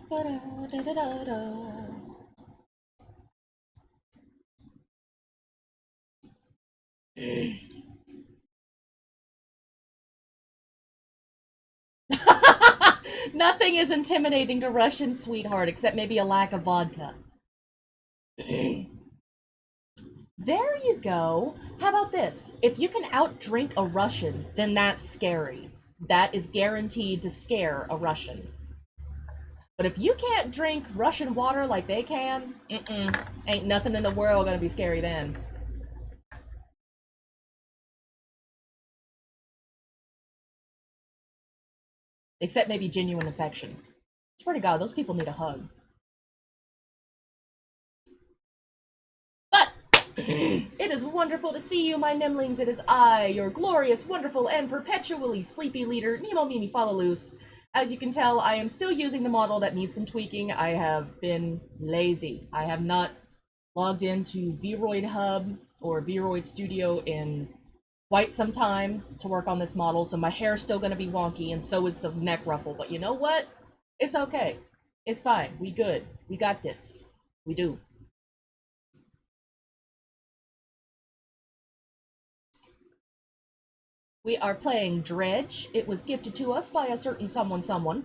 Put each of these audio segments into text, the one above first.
Ba-da-da-da-da-da. Nothing is intimidating to Russian, sweetheart, except maybe a lack of vodka. There you go. How about this? If you can outdrink a Russian, then that's scary. That is guaranteed to scare a Russian. But if you can't drink Russian water like they can, ain't nothing in the world gonna be scary then. Except maybe genuine affection. Swear to God, those people need a hug. But it is wonderful to see you, my Nimlings. It is I, your glorious, wonderful, and perpetually sleepy leader, Nemo Mimi Loose. As you can tell, I am still using the model that needs some tweaking. I have been lazy. I have not logged into Vroid Hub or Vroid Studio in quite some time to work on this model, so my hair's still going to be wonky, and so is the neck ruffle. But you know what? It's okay. It's fine. We good. We got this. We do. We are playing Dredge. It was gifted to us by a certain someone.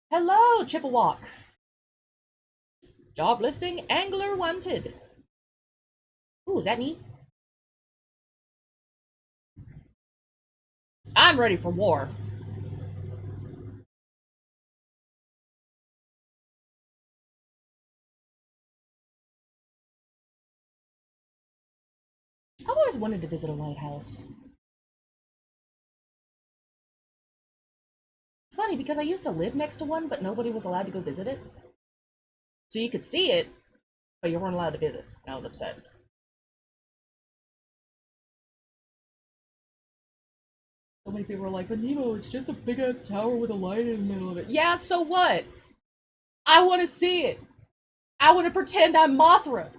Hello, Chippewa. Job listing, angler wanted. Ooh, is that me? I'm ready for war. I've always wanted to visit a lighthouse. It's funny because I used to live next to one, but nobody was allowed to go visit it. So you could see it, but you weren't allowed to visit. And I was upset. So many people were like, but Nemo, it's just a big ass tower with a light in the middle of it. Yeah, so what? I want to see it. I want to pretend I'm Mothra.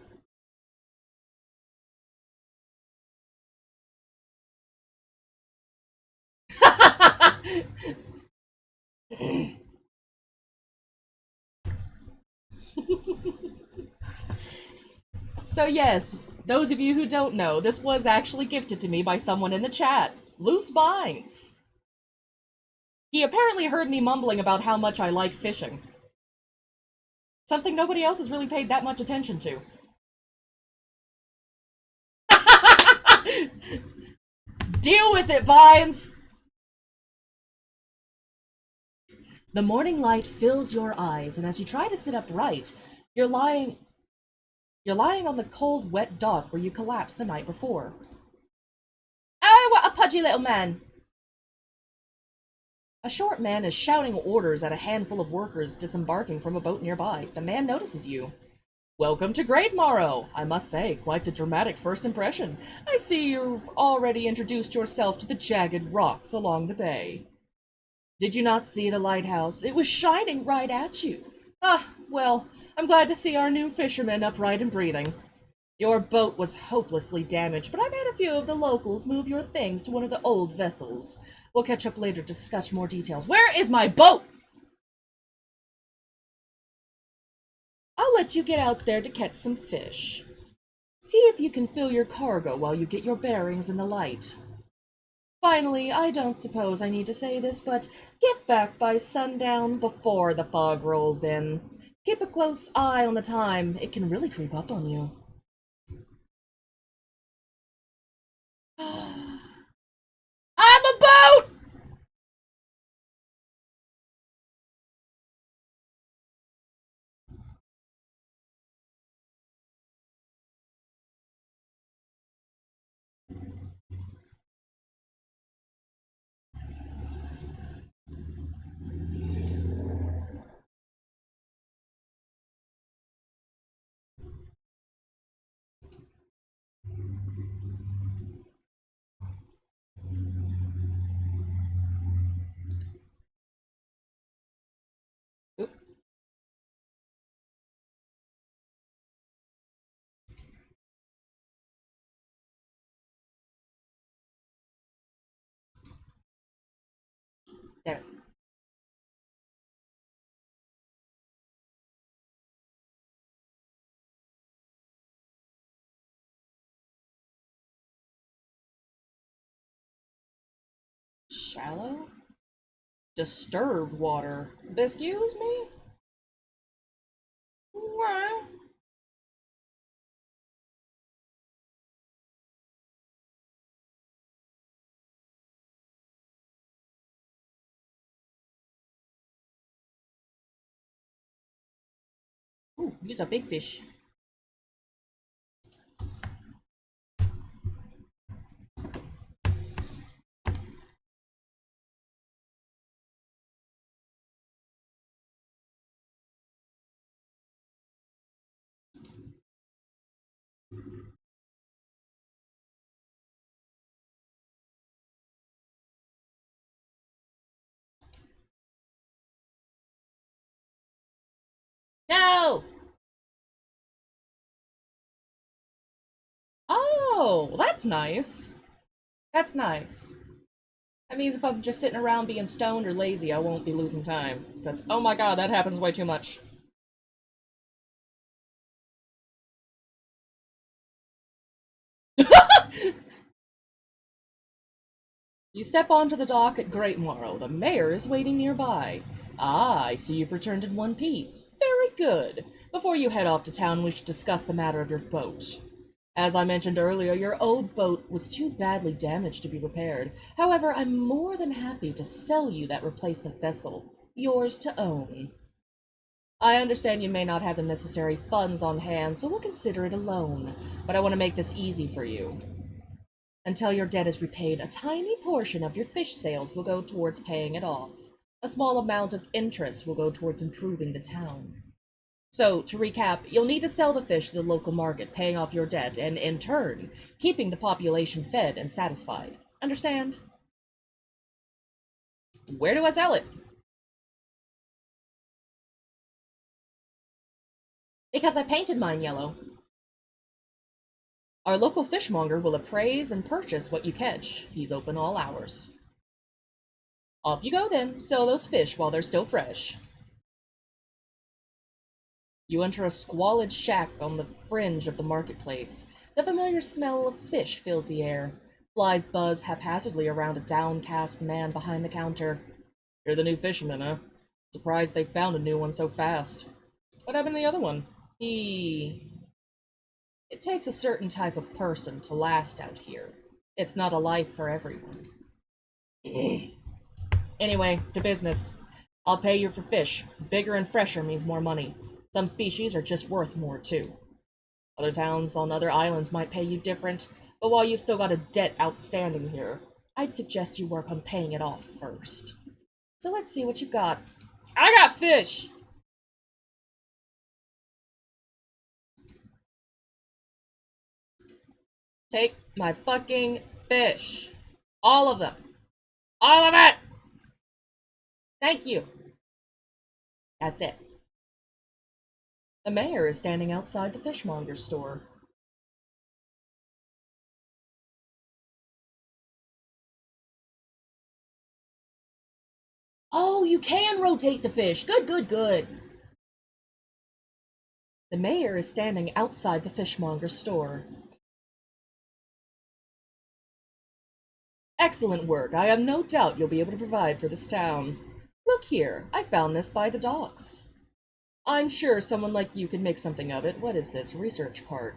So yes, those of you who don't know, this was actually gifted to me by someone in the chat. Loose Binds. He apparently heard me mumbling about how much I like fishing. Something nobody else has really paid that much attention to. Deal with it, Vines! The morning light fills your eyes, and as you try to sit upright, you're lying you're lying on the cold, wet dock where you collapsed the night before. Oh, what a pudgy little man! A short man is shouting orders at a handful of workers disembarking from a boat nearby. The man notices you. Welcome to Great Morrow! I must say, quite the dramatic first impression. I see you've already introduced yourself to the jagged rocks along the bay. Did you not see the lighthouse? It was shining right at you. Ah, well, I'm glad to see our new fisherman upright and breathing. Your boat was hopelessly damaged, but I've had a few of the locals move your things to one of the old vessels. We'll catch up later to discuss more details. Where is my boat? I'll let you get out there to catch some fish. See if you can fill your cargo while you get your bearings in the light. Finally, I don't suppose I need to say this, but get back by sundown before the fog rolls in. Keep a close eye on the time. It can really creep up on you. I'm a boat! Shallow? Disturbed water. Excuse me? What? Ooh, use a big fish. No! Oh, that's nice. That's nice. That means if I'm just sitting around being stoned or lazy, I won't be losing time. Because, oh my god, that happens way too much. You step onto the dock at Great Morrow. The mayor is waiting nearby. Ah, I see you've returned in one piece. Very good. Before you head off to town, we should discuss the matter of your boat. As I mentioned earlier, your old boat was too badly damaged to be repaired. However, I'm more than happy to sell you that replacement vessel. Yours to own. I understand you may not have the necessary funds on hand, so we'll consider it a loan. But I want to make this easy for you. Until your debt is repaid, a tiny portion of your fish sales will go towards paying it off. A small amount of interest will go towards improving the town. So, to recap, you'll need to sell the fish to the local market, paying off your debt, and in turn, keeping the population fed and satisfied. Understand? Where do I sell it? Because I painted mine yellow. Our local fishmonger will appraise and purchase what you catch. He's open all hours. Off you go then, sell those fish while they're still fresh. You enter a squalid shack on the fringe of the marketplace. The familiar smell of fish fills the air. Flies buzz haphazardly around a downcast man behind the counter. You're the new fisherman, huh? Surprised they found a new one so fast. What happened to the other one? It takes a certain type of person to last out here. It's not a life for everyone. Anyway, to business. I'll pay you for fish. Bigger and fresher means more money. Some species are just worth more, too. Other towns on other islands might pay you different, but while you've still got a debt outstanding here, I'd suggest you work on paying it off first. So let's see what you've got. I got fish! Take my fucking fish. All of them. All of it! Thank you. That's it. The mayor is standing outside the fishmonger's store. Oh, you can rotate the fish. Good, good, good. The mayor is standing outside the fishmonger's store. Excellent work. I have no doubt you'll be able to provide for this town. Look here, I found this by the docks. I'm sure someone like you could make something of it. What is this research part?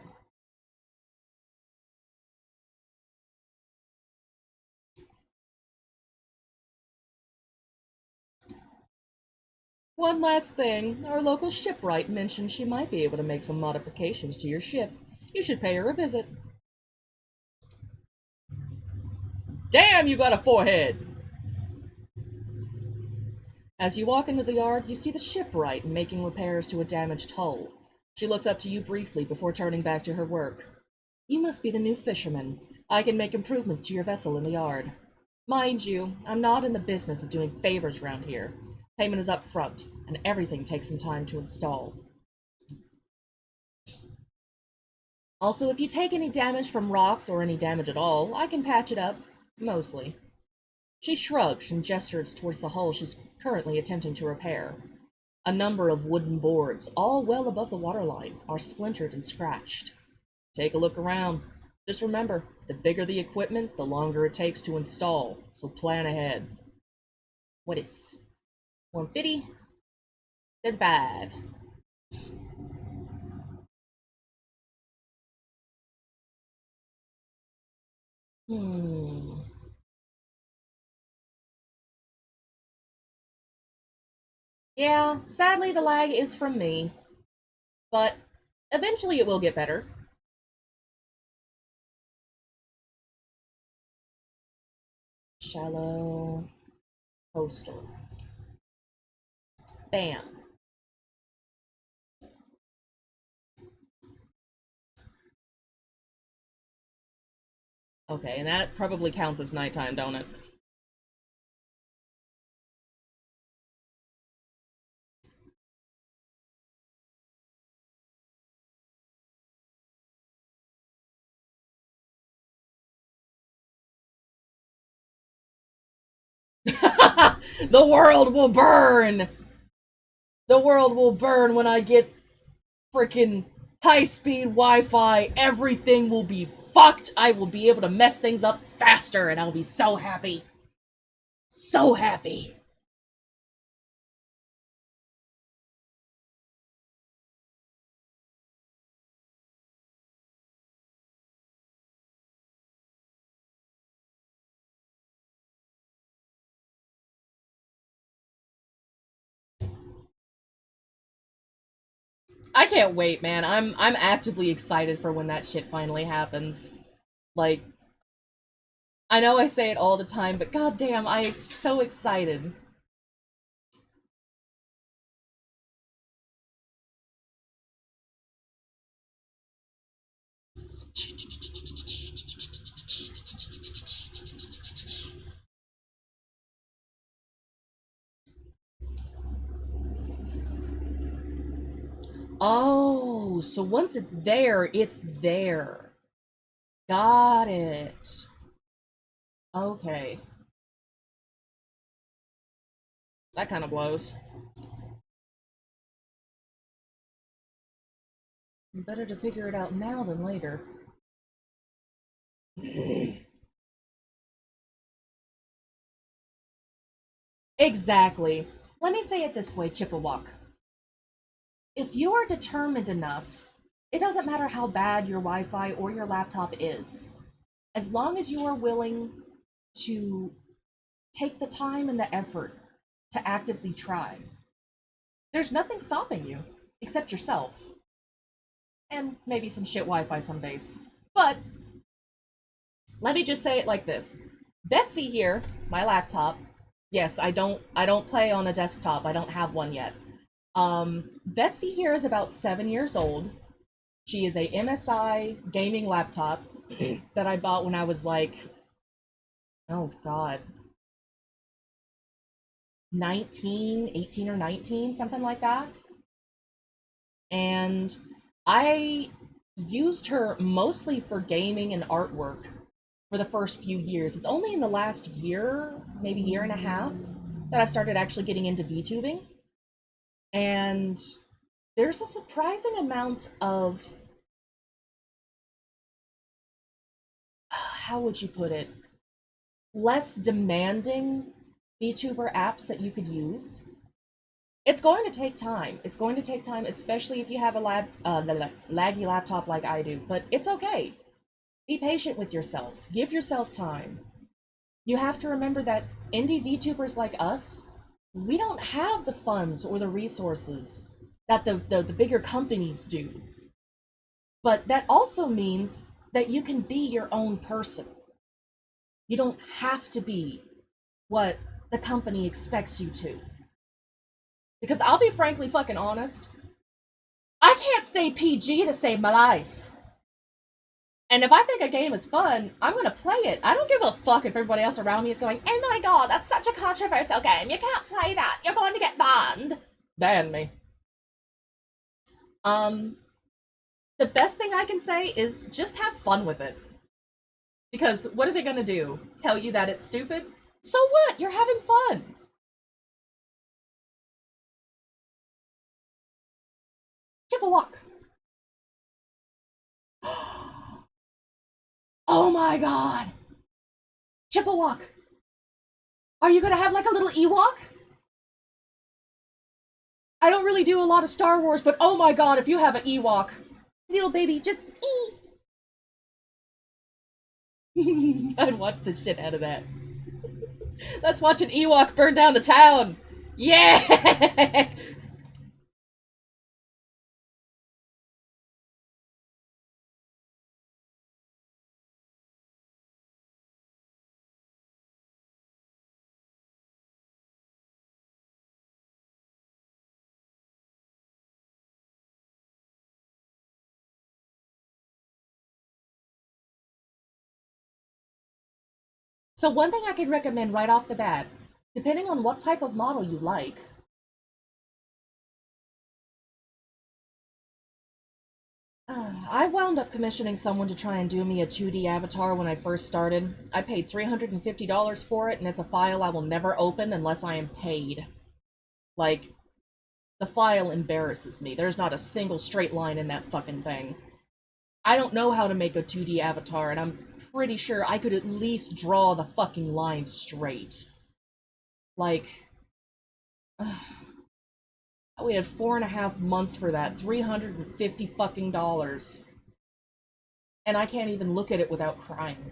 One last thing. Our local shipwright mentioned she might be able to make some modifications to your ship. You should pay her a visit. Damn, you got a forehead! As you walk into the yard, you see the shipwright making repairs to a damaged hull. She looks up to you briefly before turning back to her work. You must be the new fisherman. I can make improvements to your vessel in the yard. Mind you, I'm not in the business of doing favors around here. Payment is up front, and everything takes some time to install. Also, if you take any damage from rocks or any damage at all, I can patch it up. Mostly. She shrugs and gestures towards the hull she's currently attempting to repair. A number of wooden boards, all well above the waterline, are splintered and scratched. Take a look around. Just remember, the bigger the equipment, the longer it takes to install, so plan ahead. What is 150? Then 5. Hmm. Yeah, sadly the lag is from me, but eventually it will get better. Shallow coastal. Bam. Okay, and that probably counts as nighttime, don't it? The world will burn! The world will burn when I get freaking high speed Wi Fi. Everything will be fucked. I will be able to mess things up faster, and I'll be so happy. So happy. I can't wait, man. I'm actively excited for when that shit finally happens. Like, I know I say it all the time, but goddamn, I am so excited. Oh, so once it's there, it's there. Got it. Okay. That kind of blows. Better to figure it out now than later. Exactly. Let me say it this way, Chippewa. If you are determined enough, it doesn't matter how bad your Wi Fi or your laptop is, as long as you are willing to take the time and the effort to actively try, there's nothing stopping you except yourself. And maybe some shit Wi Fi some days. But let me just say it like this. Betsy here, my laptop, yes, I don't play on a desktop. I don't have one yet. Betsy here is about 7 years old. She is a MSI gaming laptop that I bought when I was like, oh god, 19, 18 or 19, something like that. And I used her mostly for gaming and artwork for the first few years. It's only in the last year, maybe year and a half, that I started actually getting into VTubing. And there's a surprising amount of, how would you put it, less demanding VTuber apps that you could use. It's going to take time. It's going to take time, especially if you have a laggy laptop like I do. But it's okay. Be patient with yourself. Give yourself time. You have to remember that indie VTubers like us, we don't have the funds or the resources that the bigger companies do. But that also means that you can be your own person. You don't have to be what the company expects you to. Because I'll be frankly fucking honest, I can't stay PG to save my life. And if I think a game is fun, I'm gonna play it. I don't give a fuck if everybody else around me is going, oh my god, that's such a controversial game. You can't play that. You're going to get banned. Ban me. Um, the best thing I can say is just have fun with it. Because what are they gonna do? Tell you that it's stupid? So what? You're having fun. Chip a walk. Oh my god! Chippewa! Are you gonna have like a little Ewok? I don't really do a lot of Star Wars, but oh my god, if you have an Ewok, little baby, just I'd watch the shit out of that. Let's watch an Ewok burn down the town. Yeah. So one thing I could recommend right off the bat, depending on what type of model you like, I wound up commissioning someone to try and do me a 2D avatar when I first started. I paid $350 for it, and it's a file I will never open unless I am paid. Like, the file embarrasses me. There's not a single straight line in that fucking thing. I don't know how to make a 2D avatar, and I'm pretty sure I could at least draw the fucking line straight. Like, I waited 4.5 months for that, 350 fucking dollars. And I can't even look at it without crying.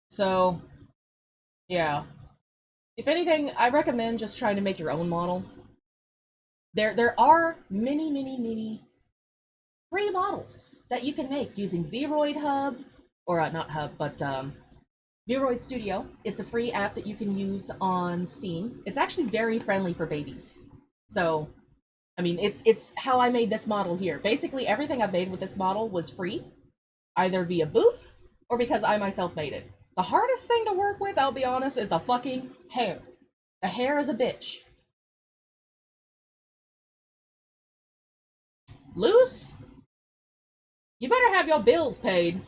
So, yeah. If anything, I recommend just trying to make your own model. There are many free models that you can make using Vroid Hub, or not Hub, but Vroid Studio. It's a free app that you can use on Steam. It's actually very friendly for babies. So, I mean, it's how I made this model here. Basically, everything I've made with this model was free, either via booth or because I myself made it. The hardest thing to work with, I'll be honest, is the fucking hair. The hair is a bitch. Loose? You better have your bills paid.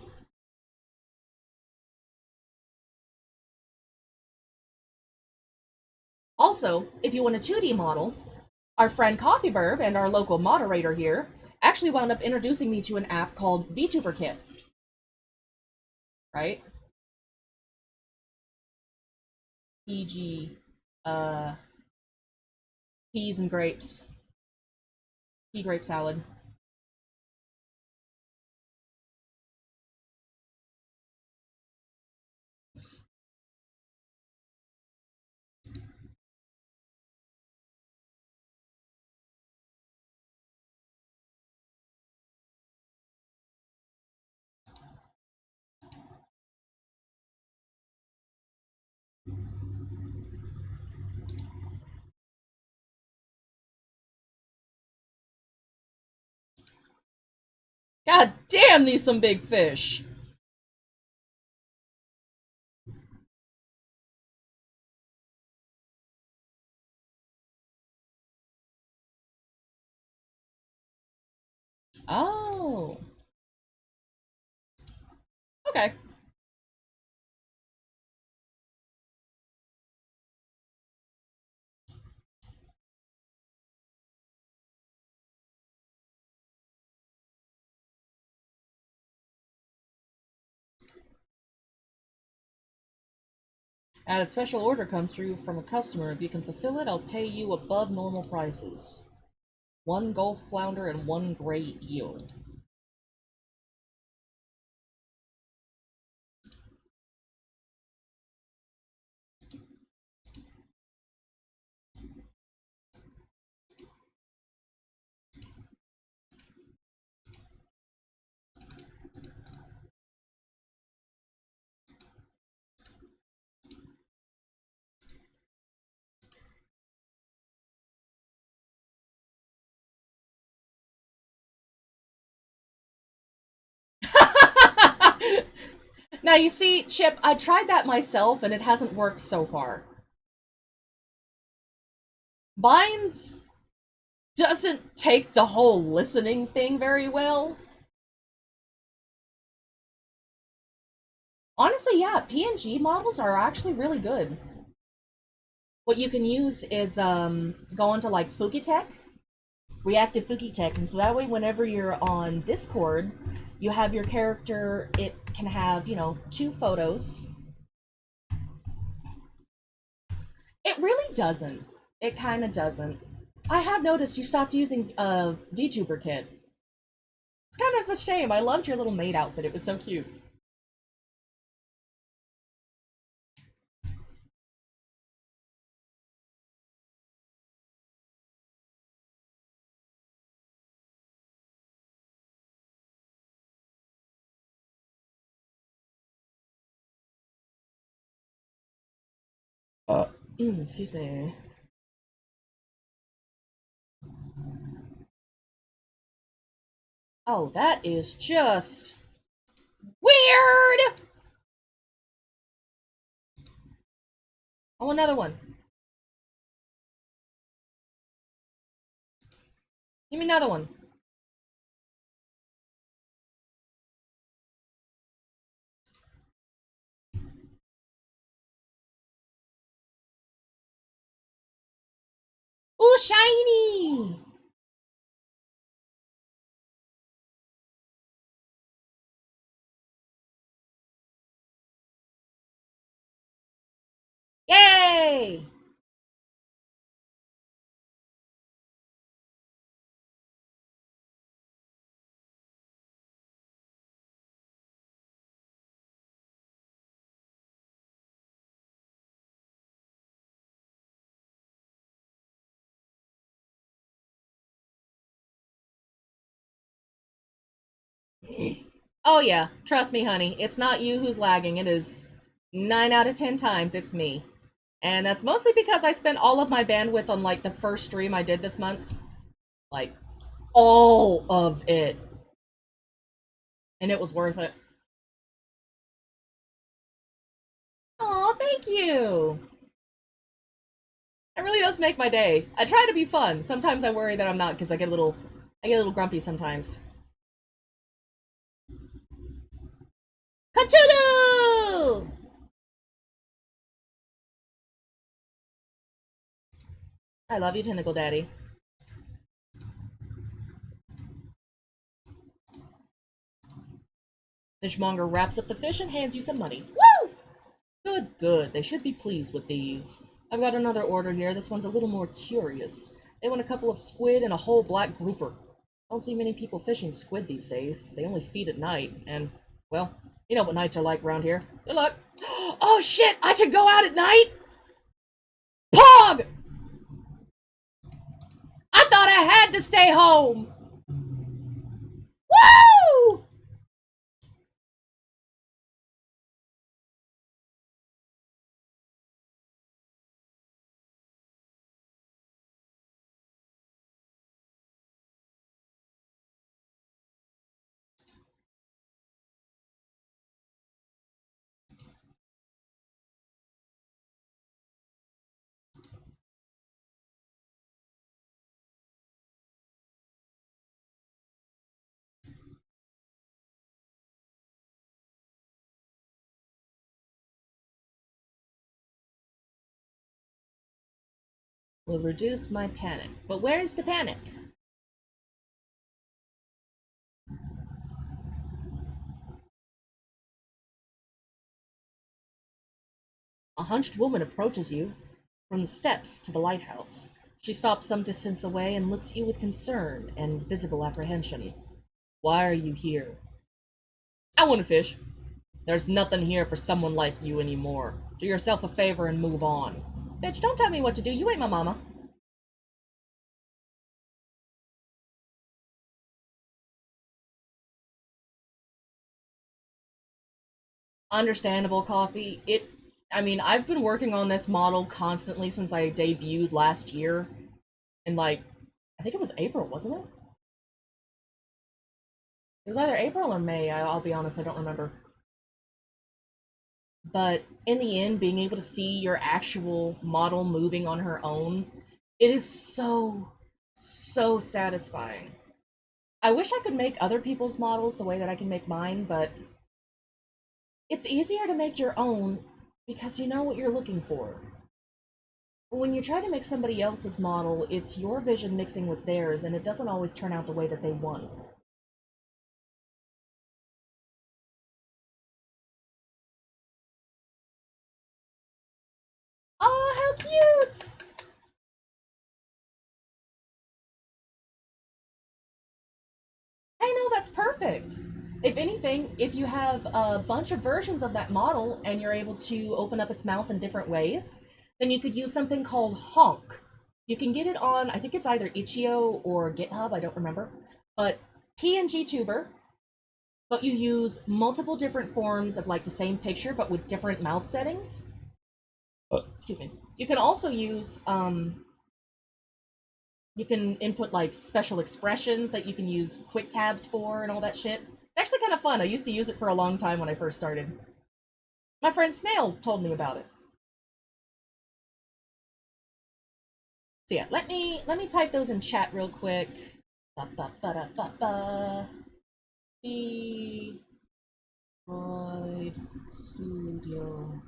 Also, if you want a 2D model, our friend Coffee Burb and our local moderator here actually wound up introducing me to an app called VTuber Kit. Right? PG, uh, peas and grapes. Pea grape salad. God damn, these some big fish. Oh, okay. Had a special order come through from a customer. If you can fulfill it, I'll pay you above normal prices. One Gulf flounder and one gray eel. Now you see, Chip, I tried that myself and it hasn't worked so far. Binds doesn't take the whole listening thing very well. Honestly, yeah, PNG models are actually really good. What you can use is go into like Fugitech reactive Fuki tech, and so that way, whenever you're on Discord, you have your character. It can have, you know, two photos. It really doesn't. It kind of doesn't. I have noticed you stopped using VTuber kit. It's kind of a shame. I loved your little maid outfit. It was so cute. Excuse me. Oh, that is just weird. Oh, another one. Give me another one. Ooh, shiny! Yay! Oh yeah, trust me, honey. It's not you who's lagging. It is 9 out of 10 times it's me. And that's mostly because I spent all of my bandwidth on like the first stream I did this month. Like all of it. And it was worth it. Aw, thank you. It really does make my day. I try to be fun. Sometimes I worry that I'm not because I get a little grumpy sometimes. Cthulhu! I love you, Tentacle Daddy. Fishmonger wraps up the fish and hands you some money. Woo! Good, good. They should be pleased with these. I've got another order here. This one's a little more curious. They want a couple of squid and a whole black grouper. Don't see many people fishing squid these days. They only feed at night, and, well, you know what nights are like around here. Good luck. Oh shit! I can go out at night? Pog! I thought I had to stay home! Woo! Will reduce my panic. But where's the panic? A hunched woman approaches you from the steps to the lighthouse. She stops some distance away and looks at you with concern and visible apprehension. Why are you here? I want to fish. There's nothing here for someone like you anymore. Do yourself a favor and move on. Bitch, don't tell me what to do. You ain't my mama. Understandable, Coffee. I mean, I've been working on this model constantly since I debuted last year. And, like, I think it was April, wasn't it? It was either April or May. I'll be honest, I don't remember. But in the end, being able to see your actual model moving on her own, it is so, so satisfying. I wish I could make other people's models the way that I can make mine, but it's easier to make your own because you know what you're looking for. when you try to make somebody else's model, it's your vision mixing with theirs, and it doesn't always turn out the way that they want. Oh, how cute! I know, that's perfect. If anything, if you have a bunch of versions of that model and you're able to open up its mouth in different ways, then you could use something called Honk. You can get it on, I think it's either Itch.io or GitHub, I don't remember. But PNG Tuber, but you use multiple different forms of like the same picture but with different mouth settings. Excuse me. You can also use you can input like special expressions that you can use quick tabs for and all that shit. It's actually kind of fun. I used to use it for a long time when I first started. My friend Snail told me about it. So yeah, let me type those in chat real quick. Ba ba ba da ba ba. Droid Studio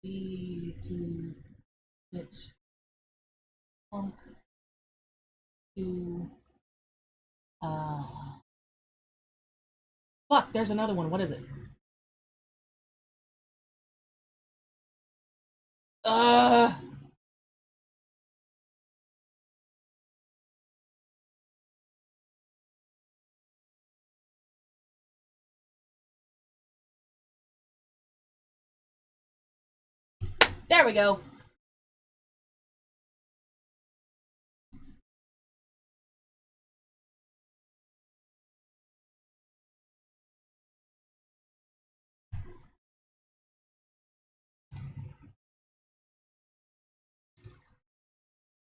B to hit punk to uh fuck, there's another one. What is it? Uh there we go.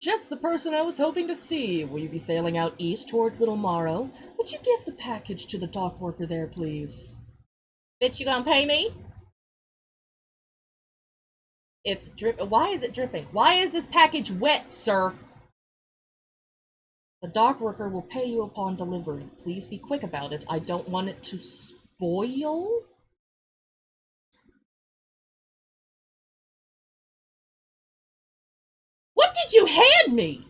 Just the person I was hoping to see. Will you be sailing out east towards Little Morrow? Would you give the package to the dock worker there, please? Bitch, you gonna pay me? It's drip. Why is it dripping? Why is this package wet, sir? The dock worker will pay you upon delivery. Please be quick about it. I don't want it to spoil. What did you hand me?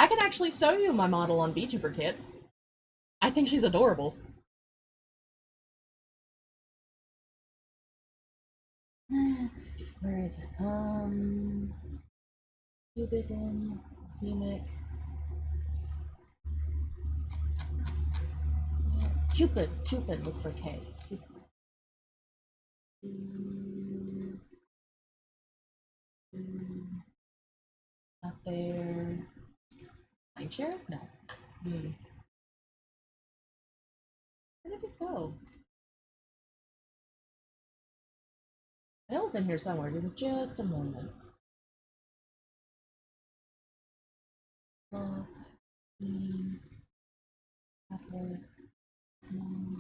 I can actually show you my model on VTuber Kit. I think she's adorable. Let's see, where is it? Cubism, Humic, Cupid, look for K. Cupid. Not there. Mindshare? No. Hmm. Where did it go? I know it's in here somewhere. Give me just a moment. Box, tablet, small.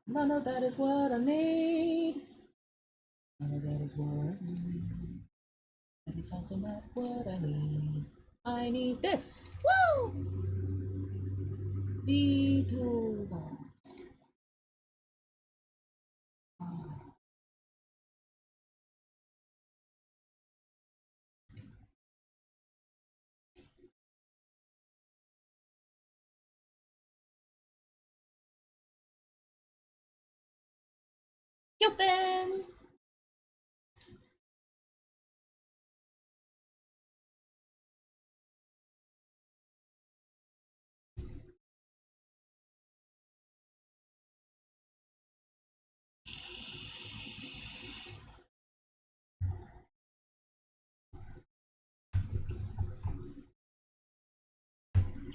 None of that is what I need. None of that is what I need. That is also not what I need. I need this. Woo! VTuber. Cupid!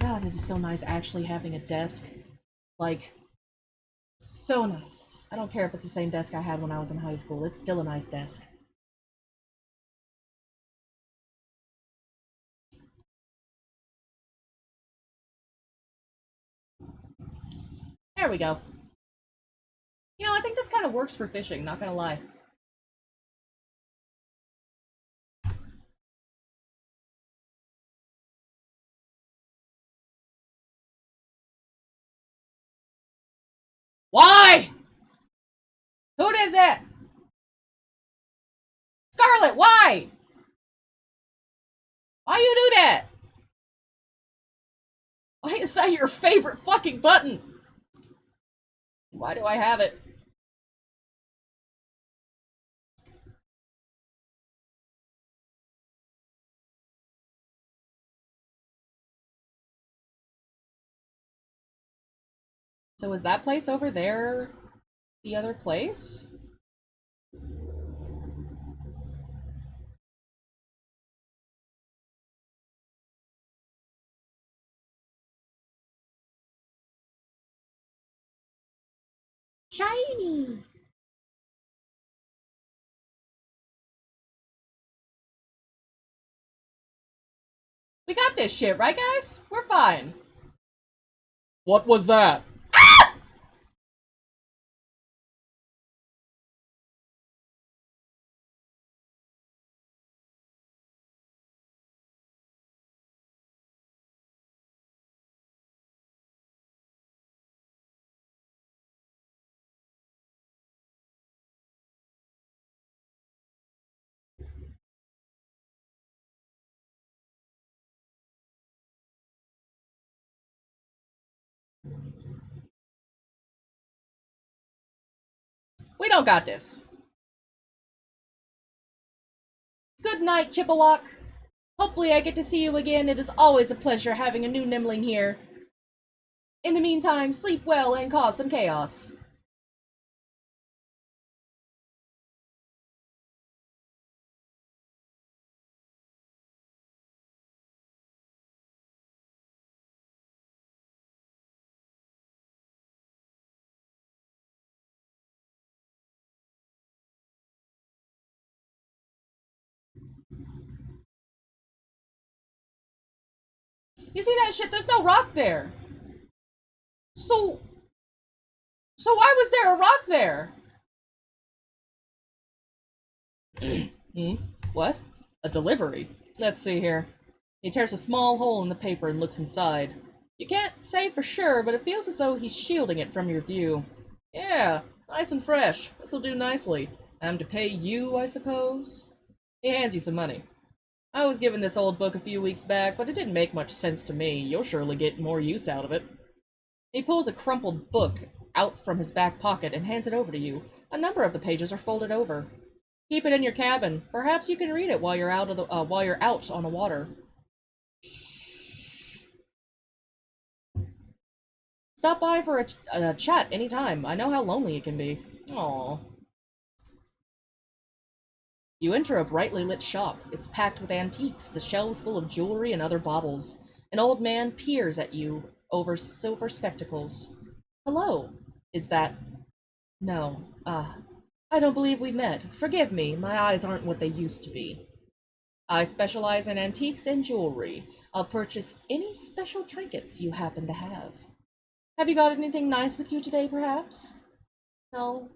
God, it is so nice actually having a desk. Like, so nice. I don't care if it's the same desk I had when I was in high school. It's still a nice desk. There we go. You know, I think this kind of works for fishing, not gonna lie. Why? Who did that? Scarlet, why? Why you do that? Why is that your favorite fucking button? Why do I have it? So is that place over there the other place? Shiny! We got this shit, right guys? We're fine. What was that? We don't got this. Good night, Chippewa. Hopefully I get to see you again. It is always a pleasure having a new Nimling here. In the meantime, sleep well and cause some chaos. You see that shit? There's no rock there. So... So why was there a rock there? Hmm? What? A delivery? Let's see here. He tears a small hole in the paper and looks inside. You can't say for sure, but it feels as though he's shielding it from your view. Yeah, nice and fresh. This'll do nicely. I'm to pay you, I suppose? He hands you some money. I was given this old book a few weeks back, but it didn't make much sense to me. You'll surely get more use out of it. He pulls a crumpled book out from his back pocket and hands it over to you. A number of the pages are folded over. Keep it in your cabin. Perhaps you can read it while you're out on the water. Stop by for a chat anytime. I know how lonely it can be. Aww. You enter a brightly lit shop. It's packed with antiques, the shelves full of jewelry and other baubles. An old man peers at you over silver spectacles. Hello. Is that... No. I don't believe we've met. Forgive me, my eyes aren't what they used to be. I specialize in antiques and jewelry. I'll purchase any special trinkets you happen to have. Have you got anything nice with you today, perhaps? No?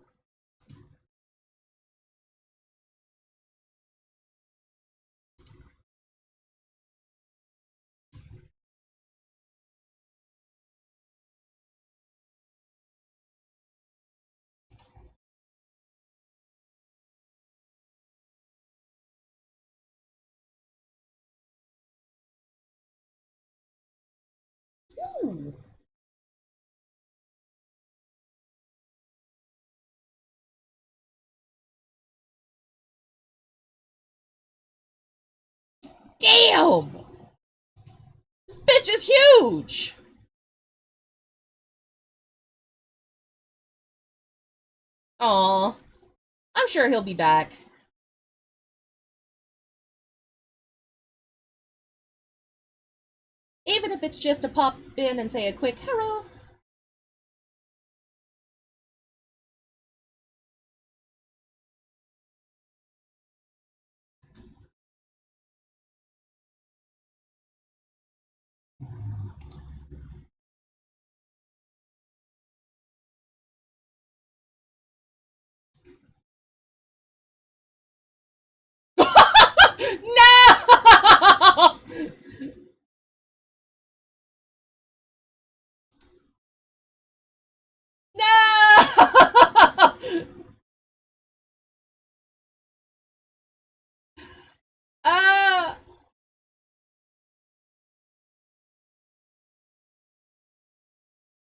Ooh. Damn! This bitch is huge! Aw. I'm sure he'll be back. Even if it's just to pop in and say a quick hello. No! No! uh,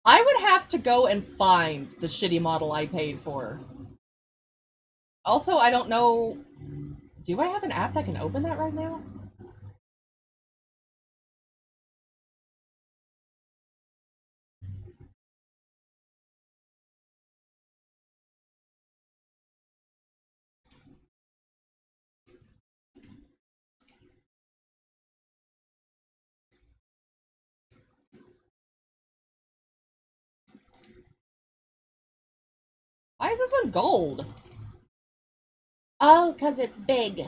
I would have to go and find the shitty model I paid for. Also, I don't know. Do I have an app that can open that right now? Why is this one gold? Oh, because it's big.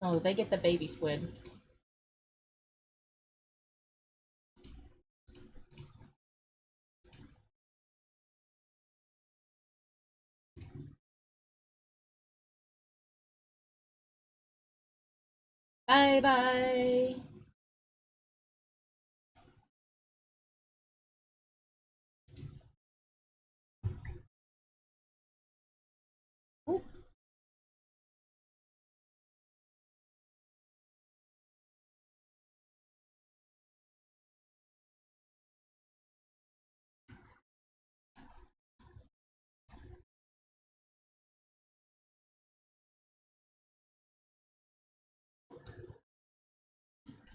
Oh, they get the baby squid. Bye bye. Oop.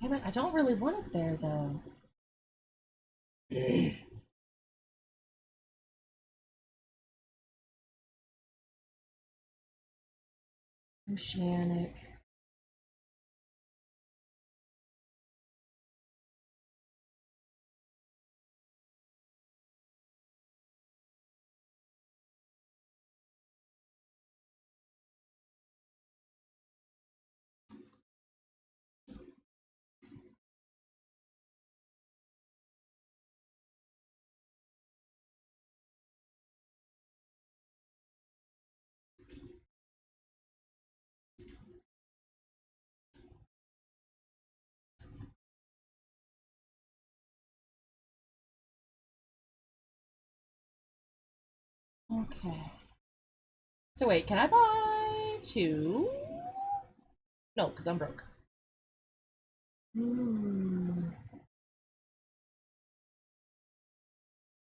Damn it, I don't really want it there though. Oceanic. Okay. So wait, can I buy two? No, because I'm broke. Hmm.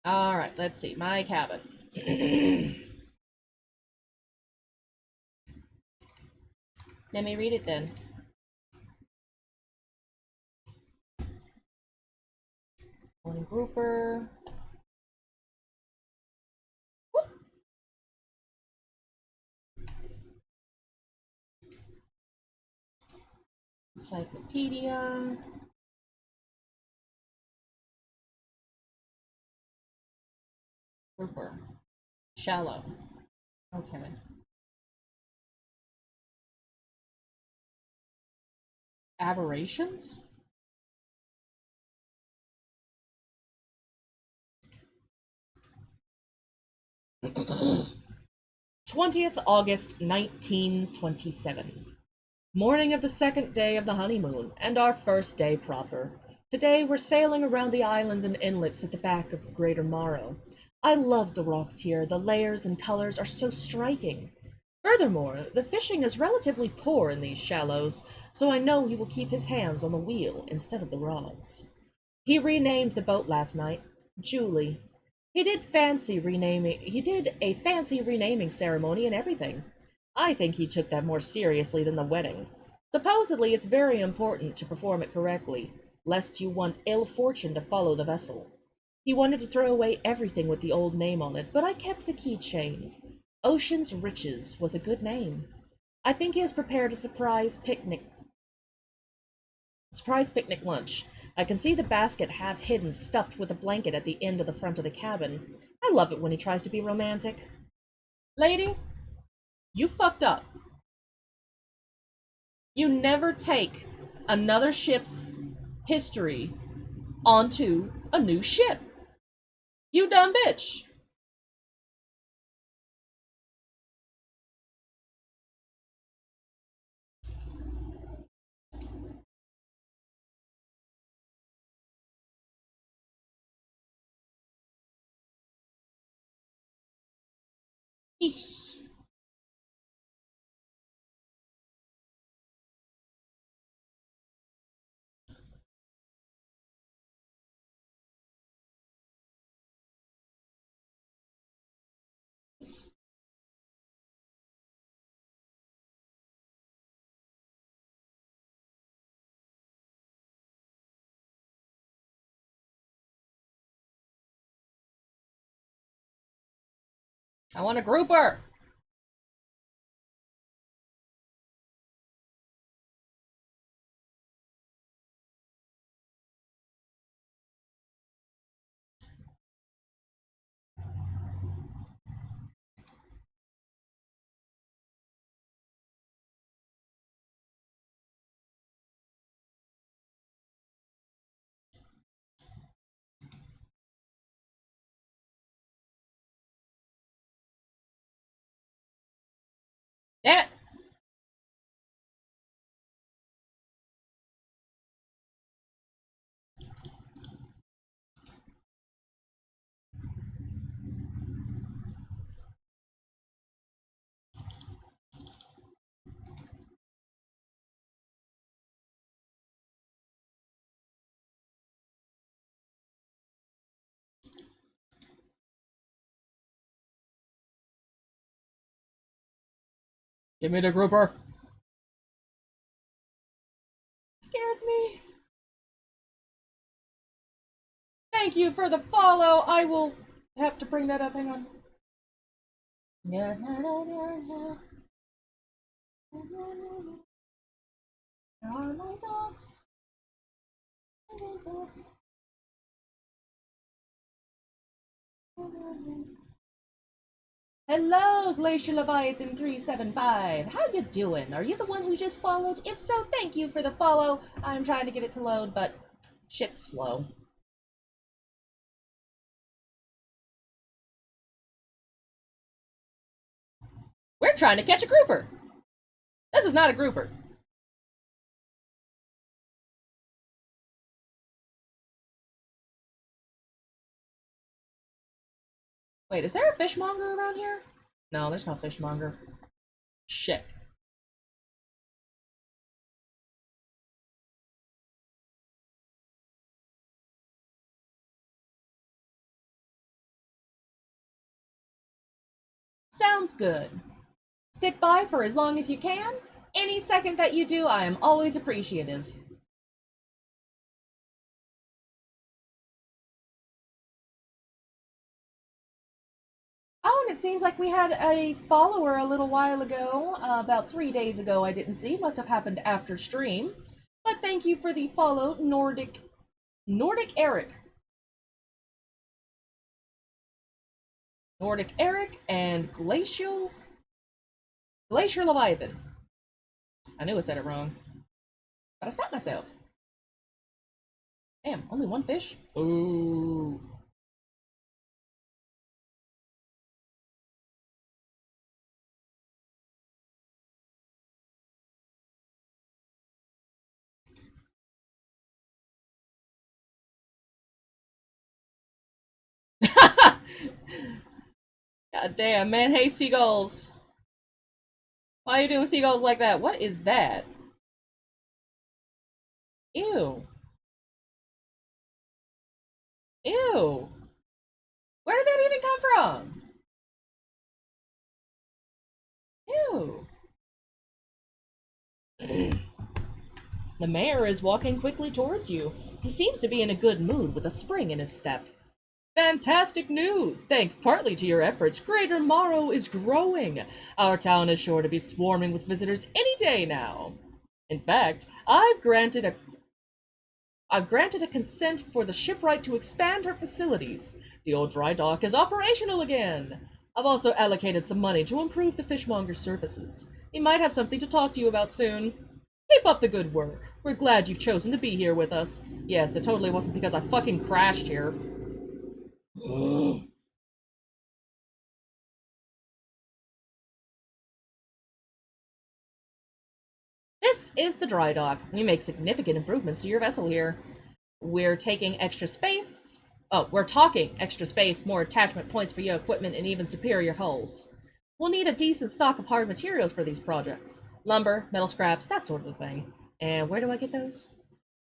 All right, let's see. My cabin. Let me read it then. One grouper. Whoop. Encyclopedia. Grouper. Shallow. Okay. Aberrations? 20th August 1927. Morning of the second day of the honeymoon, and our first day proper. Today we're sailing around the islands and inlets at the back of Greater Morrow. I love the rocks here, the layers and colors are so striking. Furthermore, the fishing is relatively poor in these shallows, so I know he will keep his hands on the wheel instead of the rods. He renamed the boat last night, Julie. He did a fancy renaming ceremony and everything. I think he took that more seriously than the wedding. Supposedly it's very important to perform it correctly, lest you want ill fortune to follow the vessel. He wanted to throw away everything with the old name on it, but I kept the keychain. Ocean's Riches was a good name. I think he has prepared a Surprise picnic lunch. I can see the basket half hidden, stuffed with a blanket at the end of the front of the cabin. I love it when he tries to be romantic. Lady, you fucked up. You never take another ship's history onto a new ship. You dumb bitch. Eesh. I want a grouper. Damn it. Give me the grouper. Scared me. Thank you for the follow. I will have to bring that up. Hang on. Yeah, na, na, na, na. Are my dogs the best? Hello, Glacier Leviathan 375. How you doing? Are you the one who just followed? If so, thank you for the follow. I'm trying to get it to load, but shit's slow. We're trying to catch a grouper. This is not a grouper. Wait, is there a fishmonger around here? No, there's no fishmonger. Shit. Sounds good. Stick by for as long as you can. Any second that you do, I am always appreciative. Oh, and it seems like we had a follower a little while ago, about 3 days ago. I didn't see. Must have happened after stream. But thank you for the follow, Nordic Eric. Nordic Eric and Glacier Leviathan. I knew I said it wrong, but I stopped myself. Damn, only one fish? Ooh. God damn, man. Hey, seagulls. Why are you doing seagulls like that? What is that? Ew. Ew. Where did that even come from? Ew. The mayor is walking quickly towards you. He seems to be in a good mood with a spring in his step. Fantastic news! Thanks partly to your efforts, Greater Morrow is growing. Our town is sure to be swarming with visitors any day now. In fact, I've granted a I've granted a consent for the shipwright to expand her facilities. The old dry dock is operational again. I've also allocated some money to improve the fishmonger's services. He might have something to talk to you about soon. Keep up the good work. We're glad you've chosen to be here with us. Yes, it totally wasn't because I fucking crashed here. This is the dry dock. We make significant improvements to your vessel here. We're taking extra space. Oh, we're talking extra space, more attachment points for your equipment, and even superior hulls. We'll need a decent stock of hard materials for these projects. Lumber, metal scraps, that sort of thing. And where do I get those?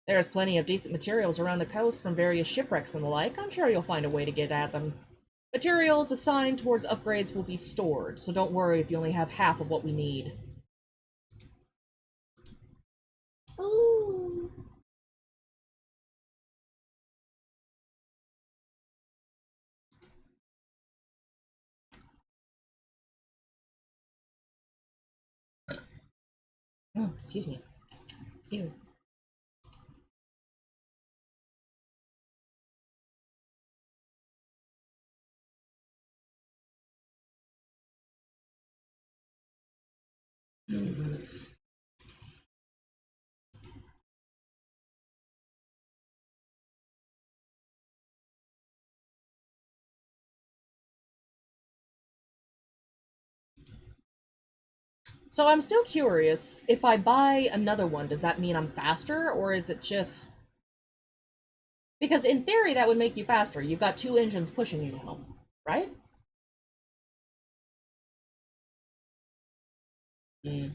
There's plenty of decent materials around the coast from various shipwrecks and the like. I'm sure you'll find a way to get at them. Materials assigned towards upgrades will be stored, so don't worry if you only have half of what we need. Ooh. Excuse me. Ew. So I'm still curious, if I buy another one, does that mean I'm faster, or is it just... Because in theory, that would make you faster. You've got two engines pushing you now, right? Mm.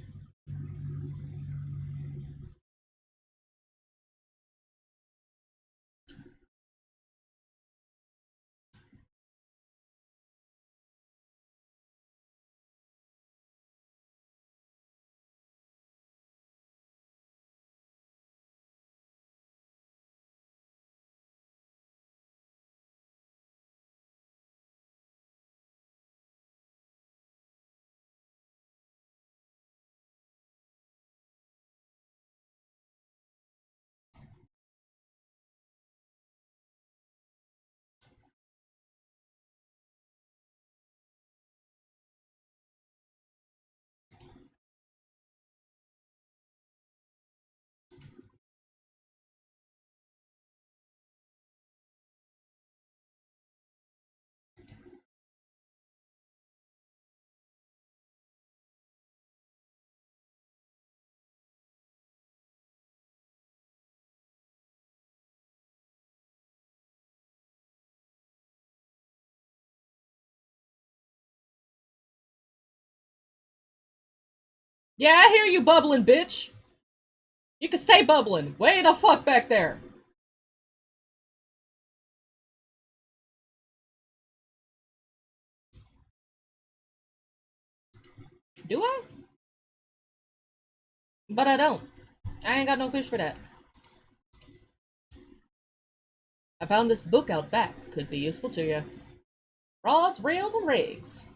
Yeah, I hear you bubbling, bitch! You can stay bubbling! Way the fuck back there! Do I? But I don't. I ain't got no fish for that. I found this book out back. Could be useful to you. Rods, rails, and rigs.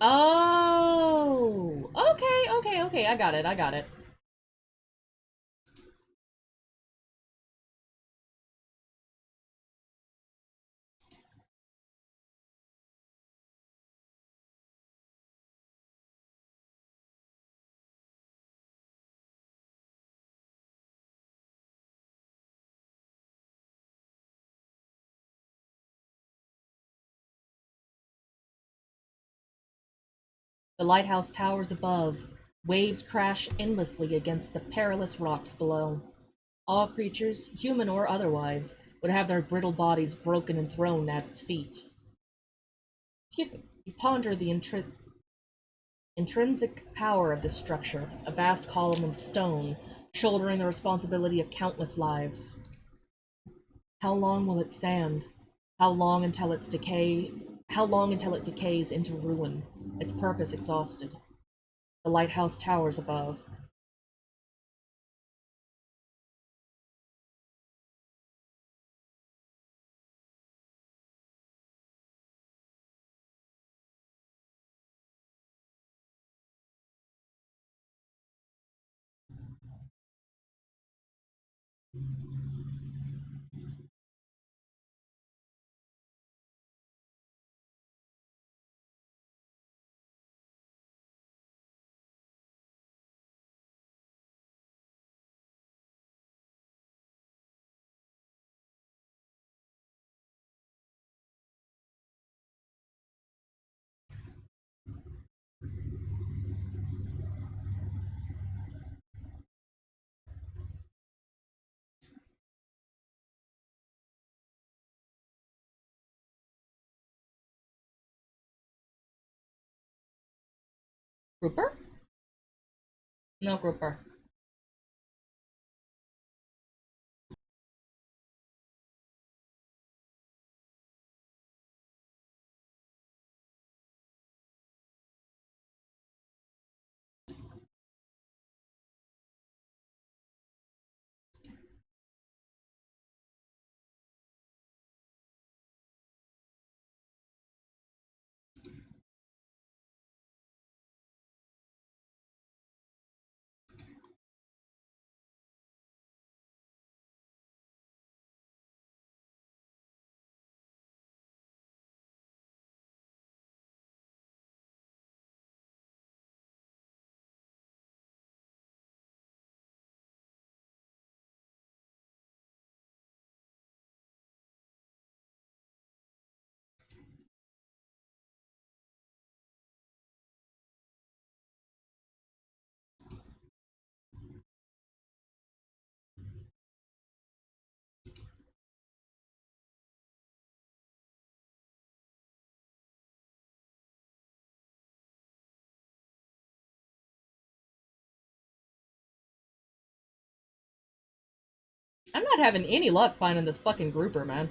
Oh! Okay, I got it. The lighthouse towers above. Waves crash endlessly against the perilous rocks below. All creatures, human or otherwise, would have their brittle bodies broken and thrown at its feet. Excuse me. You ponder the intrinsic power of this structure, a vast column of stone, shouldering the responsibility of countless lives. How long will it stand? How long until its decay How long until it decays into ruin, its purpose exhausted? The lighthouse towers above. Grouper? No grouper. I'm not having any luck finding this fucking grouper, man.